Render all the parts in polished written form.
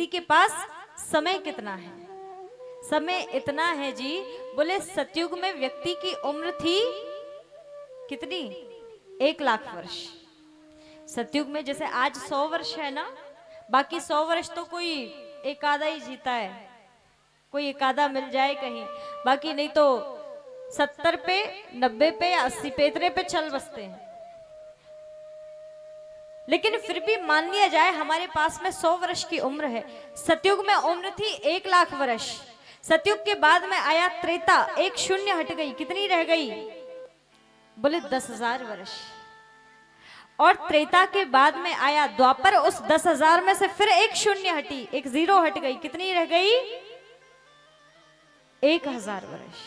व्यक्ति के पास समय कितना है? समय इतना है जी, बोले सतयुग में व्यक्ति की उम्र थी कितनी? 1,00,000 वर्ष। सतयुग में जैसे आज 100 वर्ष है ना, बाकी 100 वर्ष तो कोई एक आधा ही जीता है, कोई एक आधा मिल जाए कहीं, बाकी नहीं तो 70 पे, 90 पे या 80 पे इतने पे चल बसते हैं। लेकिन फिर भी मान लिया जाए हमारे पास में 100 वर्ष की उम्र है। सतयुग में उम्र थी 1,00,000 वर्ष। सतयुग के बाद में आया त्रेता, एक शून्य हट गई, कितनी रह गई? बोले 10,000 वर्ष। और त्रेता के बाद में आया द्वापर, उस 10,000 में से फिर एक शून्य हटी, एक जीरो हट गई, कितनी रह गई? 1,000 वर्ष।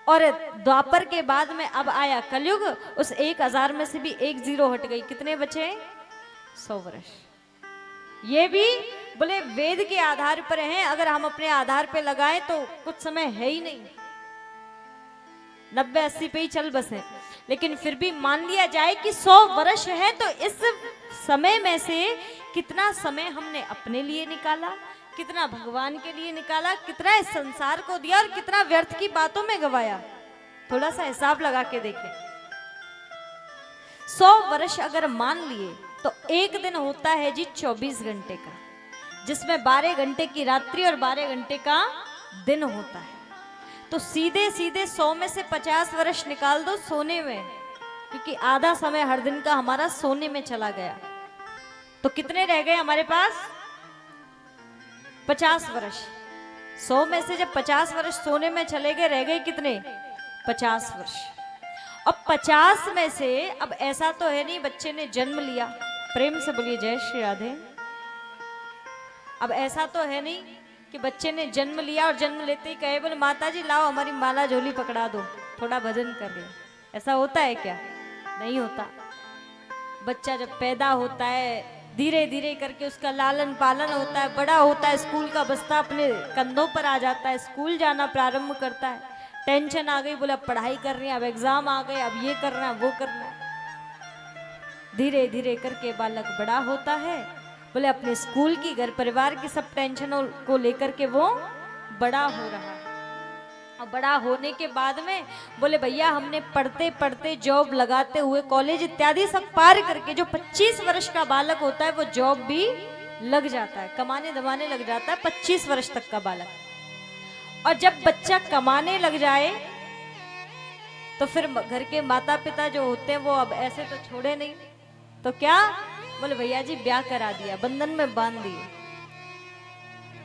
और द्वापर के बाद में अब आया कलयुग, उस 1,000 में से भी एक जीरो हट गई, कितने बचे? 100 वर्ष। ये भी बोले वेद के आधार पर हैं, अगर हम अपने आधार पे लगाएं तो कुछ समय है ही नहीं, 90-80 पे ही चल बसे। लेकिन फिर भी मान लिया जाए कि 100 वर्ष है, तो इस समय में से कितना समय हमने अपने लिए निकाला, कितना भगवान के लिए निकाला, कितना इस संसार को दिया और कितना व्यर्थ की बातों में गवाया। थोड़ा सा हिसाब लगा के देखें। 100 वर्ष अगर मान लिए तो एक दिन होता है जी 24 घंटे का, जिसमें 12 घंटे की रात्रि और 12 घंटे का दिन होता है। तो सीधे सीधे 100 में से 50 वर्ष निकाल दो सोने में, क्योंकि आधा समय हर दिन का हमारा सोने में चला गया। तो कितने रह गए हमारे पास? 50 वर्ष। 100 में से जब 50 वर्ष सोने में चले गए, रह गए कितने? 50 वर्ष। अब 50 में से, अब ऐसा तो है नहीं बच्चे ने जन्म लिया, प्रेम से बोलिए जय श्री राधे। अब ऐसा तो है नहीं कि बच्चे ने जन्म लिया और जन्म लेते ही कहे बोले माता जी लाओ हमारी माला झोली पकड़ा दो, थोड़ा भजन कर ले। ऐसा होता है क्या? नहीं होता। बच्चा जब पैदा होता है, धीरे धीरे करके उसका लालन पालन होता है, बड़ा होता है, स्कूल का बस्ता अपने कंधों पर आ जाता है, स्कूल जाना प्रारंभ करता है। टेंशन आ गई, बोला पढ़ाई कर रहे हैं, अब एग्जाम आ गए, अब ये करना है वो करना है। धीरे धीरे करके बालक बड़ा होता है, बोले अपने स्कूल की, घर परिवार की सब टेंशनों को लेकर के वो बड़ा हो रहा है। और बड़ा होने के बाद में बोले भैया हमने पढ़ते पढ़ते जॉब लगाते हुए कॉलेज इत्यादि सब पार करके, जो 25 वर्ष का बालक होता है वो जॉब भी लग जाता है, कमाने दमाने लग जाता है 25 वर्ष तक का बालक। और जब बच्चा कमाने लग जाए तो फिर घर के माता पिता जो होते हैं वो अब ऐसे तो छोड़े नहीं, तो क्या बोले भैया जी ब्याह करा दिया, बंधन में बांध दिए।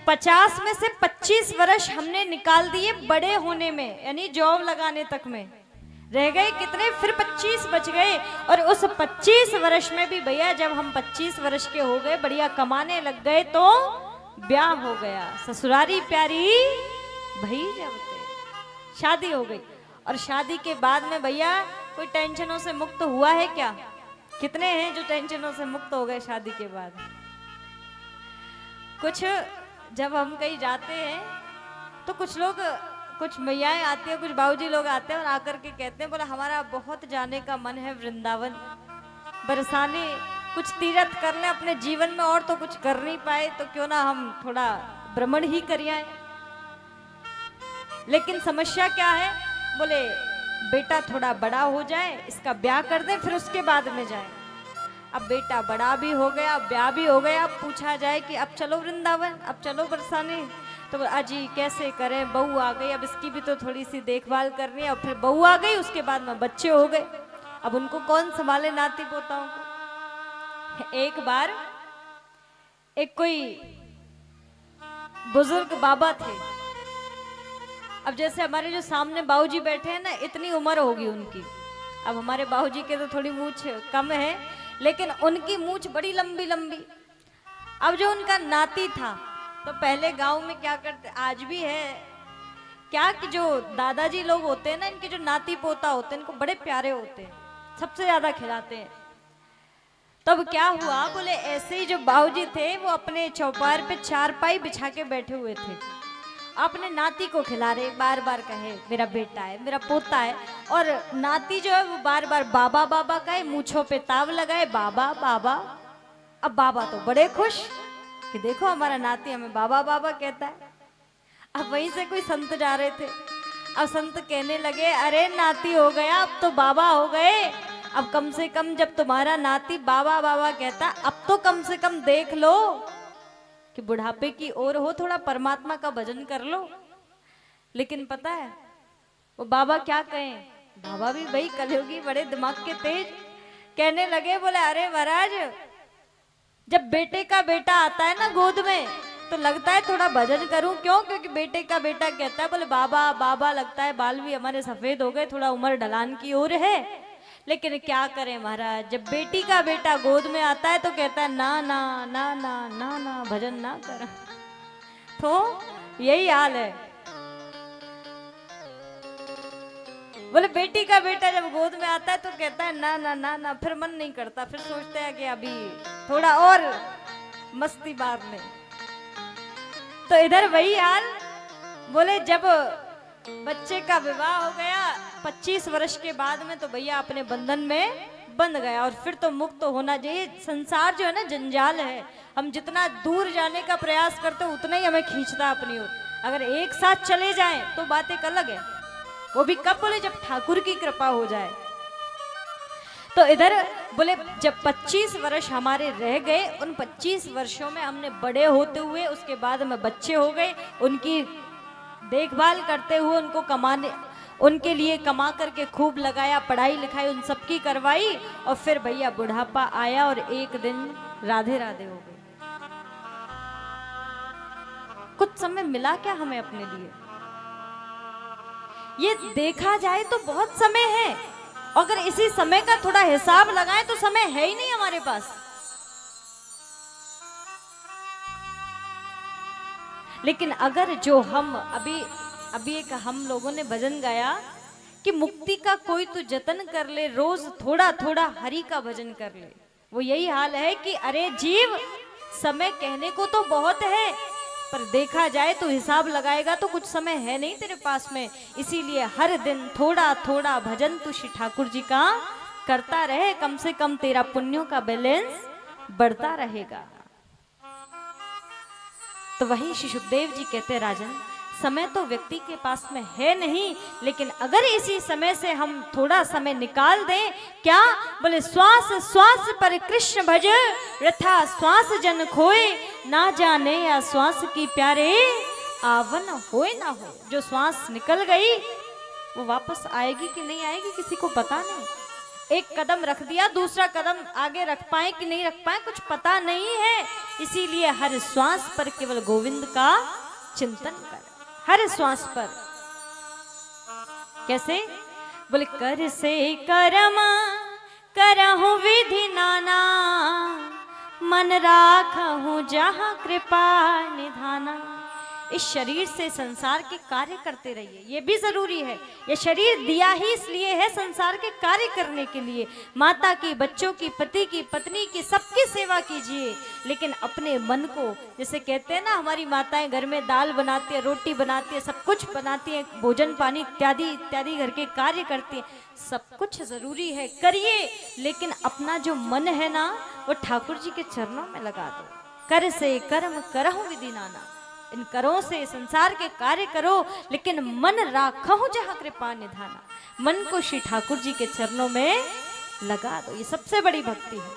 50 में से 25 वर्ष हमने निकाल दिए बड़े होने में, यानी जॉब लगाने तक में। रह गए कितने? फिर 25 बच गए। और उस 25 वर्ष में भी भैया जब हम 25 वर्ष के हो गए, बढ़िया कमाने लग गए, तो ब्याह हो गया, ससुरारी प्यारी भई जब शादी हो गई। और शादी के बाद में भैया कोई टेंशनों से मुक्त हुआ है क्या? कितने हैं जो टेंशनों से मुक्त हो गए शादी के बाद? कुछ जब हम कहीं जाते हैं तो कुछ लोग, कुछ मैयाएं आती हैं, कुछ बाबूजी लोग आते हैं और आकर के कहते हैं बोला हमारा बहुत जाने का मन है वृंदावन, बरसाने, कुछ तीर्थ कर लें अपने जीवन में, और तो कुछ कर नहीं पाए तो क्यों ना हम थोड़ा भ्रमण ही कर आए। लेकिन समस्या क्या है? बोले बेटा थोड़ा बड़ा हो जाए, इसका ब्याह कर दें, फिर उसके बाद में जाए। अब बेटा बड़ा भी हो गया, ब्याह भी हो गया, अब पूछा जाए कि अब चलो वृंदावन, अब चलो बरसाने, तो अजी कैसे करें, बहू आ गई, अब इसकी भी तो थोड़ी सी देखभाल करनी है, और फिर बहू आ गई, उसके बाद में बच्चे हो गए, अब उनको कौन संभाले नाती पोताओं को। एक बार एक कोई बुजुर्ग बाबा थे। अब जैसे हमारे जो सामने बाबूजी बैठे हैं ना, इतनी उम्र होगी उनकी। अब हमारे बाबूजी के तो थोड़ी मूछ कम है, लेकिन उनकी मूछ बड़ी लंबी लंबी। अब जो उनका नाती था, तो पहले गांव में क्या करते, आज भी है क्या, कि जो दादाजी लोग होते हैं ना, इनके जो नाती पोता होते हैं, इनको बड़े प्यारे होते हैं, सबसे ज्यादा खिलाते हैं। तब क्या हुआ, बोले ऐसे ही जो बाबूजी थे वो अपने चौपार पे चारपाई बिछा के बैठे हुए थे, अपने नाती को खिला रहे, बार बार कहे मेरा बेटा है, मेरा पोता है। और नाती जो है वो बार बार बाबा बाबा कहे, मूछों पे ताव लगाए, बाबा बाबा। अब बाबा तो बड़े खुश, कि देखो हमारा नाती हमें बाबा बाबा कहता है। अब वहीं से कोई संत जा रहे थे, अब संत कहने लगे अरे नाती हो गया, अब तो बाबा हो गए, अब कम से कम जब तुम्हारा नाती बाबा बाबा कहता, अब तो कम से कम देख लो कि बुढ़ापे की ओर हो, थोड़ा परमात्मा का भजन कर लो। लेकिन पता है वो बाबा क्या कहें, बाबा भी भाई कलयुगी बड़े दिमाग के तेज, कहने लगे बोले अरे महाराज जब बेटे का बेटा आता है ना गोद में तो लगता है थोड़ा भजन करूं, क्यों? क्योंकि बेटे का बेटा कहता है बोले बाबा बाबा, लगता है बाल भी हमारे सफेद हो गए, थोड़ा उम्र ढलान की ओर है। लेकिन क्या करें महाराज, जब बेटी का बेटा गोद में आता है तो कहता है ना ना ना ना ना ना भजन ना कर। तो यही हाल है, बोले बेटी का बेटा जब गोद में आता है तो कहता है ना ना ना ना, फिर मन नहीं करता, फिर सोचते हैं कि अभी थोड़ा और मस्ती मार ले। तो इधर वही हाल, बोले जब बच्चे का विवाह हो गया 25 वर्ष के बाद में तो भैया अपने बंधन में बंध गया, और फिर तो मुक्त होना चाहिए। संसार जो है ना जंजाल है, हम जितना दूर जाने का प्रयास करते हैं उतना ही हमें खींचता है अपनी ओर। अगर एक साथ चले जाएं तो बात एक अलग है, वो भी कब? बोले जब ठाकुर की कृपा हो जाए। तो इधर बोले जब 25 वर्ष हमारे रह गए, उन 25 वर्षों में हमने बड़े होते हुए उसके बाद में बच्चे हो गए, उनकी देखभाल करते हुए उनको कमाने, उनके लिए कमा करके खूब लगाया, पढ़ाई लिखाई उन सबकी करवाई, और फिर भैया बुढ़ापा आया और एक दिन राधे राधे हो गई। कुछ समय मिला क्या हमें अपने लिए? ये देखा जाए तो बहुत समय है, अगर इसी समय का थोड़ा हिसाब लगाएं तो समय है ही नहीं हमारे पास। लेकिन अगर जो हम अभी एक हम लोगों ने भजन गाया कि मुक्ति का कोई तो जतन कर ले, रोज थोड़ा थोड़ा हरि का भजन कर ले, वो यही हाल है कि अरे जीव समय कहने को तो बहुत है, पर देखा जाए तो हिसाब लगाएगा तो कुछ समय है नहीं तेरे पास में। इसीलिए हर दिन थोड़ा थोड़ा भजन तू श्री ठाकुर जी का करता रहे, कम से कम तेरा पुण्यों का बैलेंस बढ़ता रहेगा। तो वही श्री सुखदेव जी कहते राजन, समय तो व्यक्ति के पास में है नहीं, लेकिन अगर इसी समय से हम थोड़ा समय निकाल दें, क्या? बोले श्वास श्वास पर कृष्ण भज, वृथा श्वास जन खोए, ना जाने या श्वास की प्यारे आवन होए ना हो। जो श्वास निकल गई वो वापस आएगी कि नहीं आएगी किसी को पता नहीं। एक कदम रख दिया, दूसरा कदम आगे रख पाए कि नहीं रख पाए कुछ पता नहीं है। इसीलिए हर श्वास पर केवल गोविंद का चिंतन कर, हर श्वास पर। कैसे? बोले कर से कर्म करहु विधि नाना, मन राखहु जहाँ कृपा निधाना। इस शरीर से संसार के कार्य करते रहिए, ये भी जरूरी है। ये शरीर दिया ही इसलिए है संसार के कार्य करने के लिए। माता की, बच्चों की, पति की, पत्नी की, सबकी सेवा कीजिए, लेकिन अपने मन को, जैसे कहते हैं ना हमारी माताएं घर में दाल बनाती है, रोटी बनाती है, सब कुछ बनाती है, भोजन पानी इत्यादि इत्यादि घर के कार्य करती है, सब कुछ जरूरी है, करिए, लेकिन अपना जो मन है ना वो ठाकुर जी के चरणों में लगा दो। कर से कर्म करहु विधि नाना, इन करों से संसार के कार्य करो, लेकिन मन राखहु जहाँ कृपा निधाना, मन को श्री ठाकुर जी के चरणों में लगा दो। ये सबसे बड़ी भक्ति है।